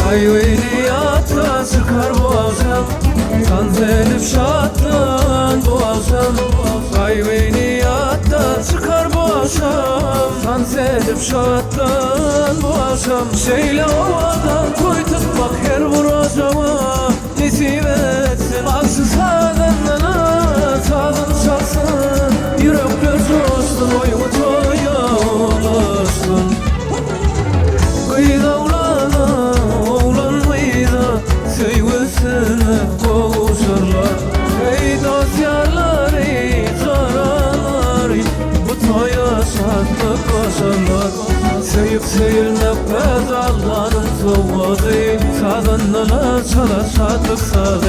Hayvaniyata çıkar boğazım, sanzelip şatlan boğazım. Hayvaniyata çıkar boğazım, sanzelip şatlan boğazım. Şeyle ovadan toy tutmak her vuracama nesip etsin. Aksız adamlara tadın çalsın, yürekler coşsun, oyunu toya ulaşsın. Kıyıda sevgilsine kavuşurlar. Ey dost yarlar, ey canalar, bu toya şadlık koşarlar. Sevip sevilmek pedalların soğudu, kadınlar çalar şadlık sazı.